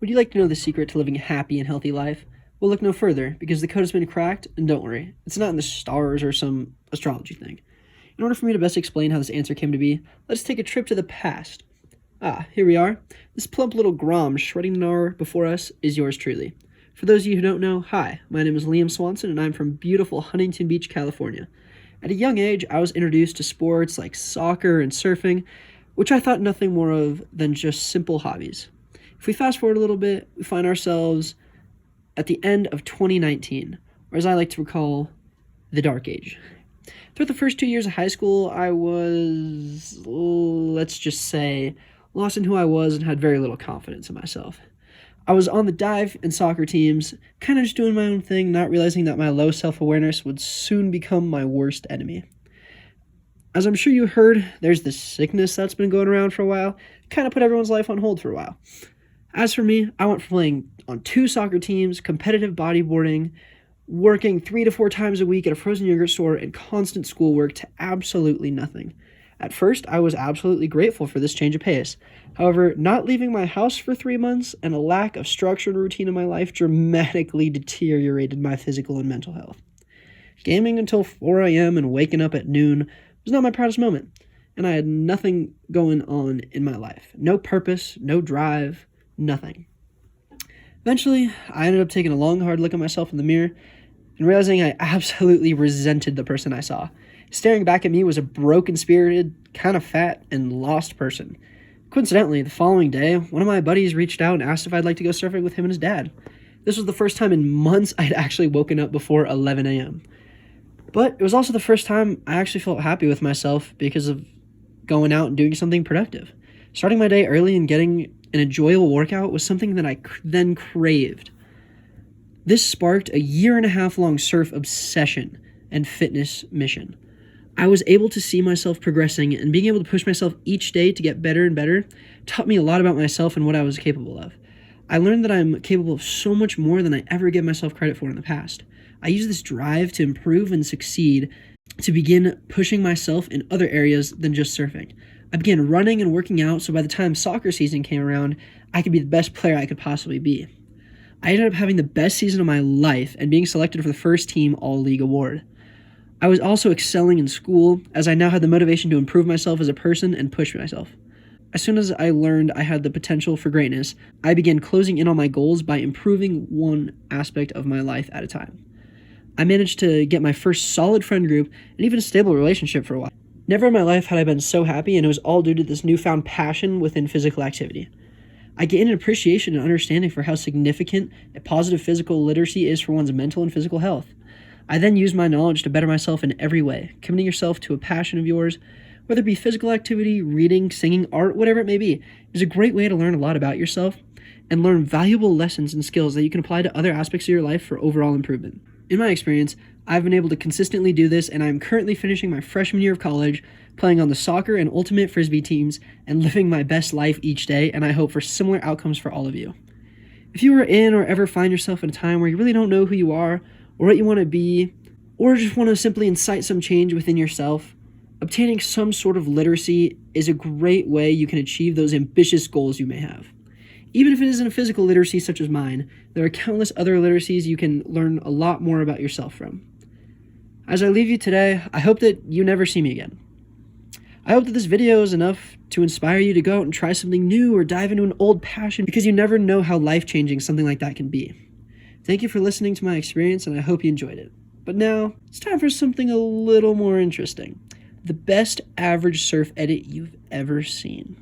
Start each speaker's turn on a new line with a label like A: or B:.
A: Would you like to know the secret to living a happy and healthy life? Well, look no further, because the code has been cracked, and don't worry, it's not in the stars or some astrology thing. In order for me to best explain how this answer came to be, let's take a trip to the past. Here we are. This plump little Grom shredding gnar before us is yours truly. For those of you who don't know, hi, my name is Liam Swanson, and I'm from beautiful Huntington Beach, California. At a young age, I was introduced to sports like soccer and surfing, which I thought nothing more of than just simple hobbies. If we fast forward a little bit, we find ourselves at the end of 2019, or as I like to recall, the dark age. Throughout the first 2 years of high school, I was, let's just say, lost in who I was and had very little confidence in myself. I was on the dive and soccer teams, kind of just doing my own thing, not realizing that my low self-awareness would soon become my worst enemy. As I'm sure you heard, there's this sickness that's been going around for a while, kind of put everyone's life on hold for a while. As for me, I went from playing on 2 soccer teams, competitive bodyboarding, working 3 to 4 times a week at a frozen yogurt store, and constant schoolwork to absolutely nothing. At first, I was absolutely grateful for this change of pace. However, not leaving my house for 3 months and a lack of structure and routine in my life dramatically deteriorated my physical and mental health. Gaming until 4 a.m. and waking up at noon was not my proudest moment, and I had nothing going on in my life. No purpose, no drive, nothing. Eventually, I ended up taking a long, hard look at myself in the mirror and realizing I absolutely resented the person I saw. Staring back at me was a broken-spirited, kind of fat, and lost person. Coincidentally, the following day, one of my buddies reached out and asked if I'd like to go surfing with him and his dad. This was the first time in months I'd actually woken up before 11 a.m. But it was also the first time I actually felt happy with myself because of going out and doing something productive. Starting my day early and getting an enjoyable workout was something that I then craved. This sparked a 1.5-year-long surf obsession and fitness mission. I was able to see myself progressing, and being able to push myself each day to get better and better taught me a lot about myself and what I was capable of. I learned that I'm capable of so much more than I ever gave myself credit for in the past. I use this drive to improve and succeed to begin pushing myself in other areas than just surfing. I began running and working out, so by the time soccer season came around, I could be the best player I could possibly be. I ended up having the best season of my life and being selected for the first team All-League award. I was also excelling in school, as I now had the motivation to improve myself as a person and push myself. As soon as I learned I had the potential for greatness, I began closing in on my goals by improving one aspect of my life at a time. I managed to get my first solid friend group and even a stable relationship for a while. Never in my life had I been so happy, and it was all due to this newfound passion within physical activity. I gained an appreciation and understanding for how significant a positive physical literacy is for one's mental and physical health. I then used my knowledge to better myself in every way. Committing yourself to a passion of yours, whether it be physical activity, reading, singing, art, whatever it may be, is a great way to learn a lot about yourself and learn valuable lessons and skills that you can apply to other aspects of your life for overall improvement. In my experience, I've been able to consistently do this, and I'm currently finishing my freshman year of college, playing on the soccer and ultimate frisbee teams, and living my best life each day, and I hope for similar outcomes for all of you. If you are in or ever find yourself in a time where you really don't know who you are, or what you want to be, or just want to simply incite some change within yourself, obtaining some sort of literacy is a great way you can achieve those ambitious goals you may have. Even if it isn't a physical literacy such as mine, there are countless other literacies you can learn a lot more about yourself from. As I leave you today, I hope that you never see me again. I hope that this video is enough to inspire you to go out and try something new or dive into an old passion, because you never know how life-changing something like that can be. Thank you for listening to my experience, and I hope you enjoyed it. But now, it's time for something a little more interesting. The best average surf edit you've ever seen.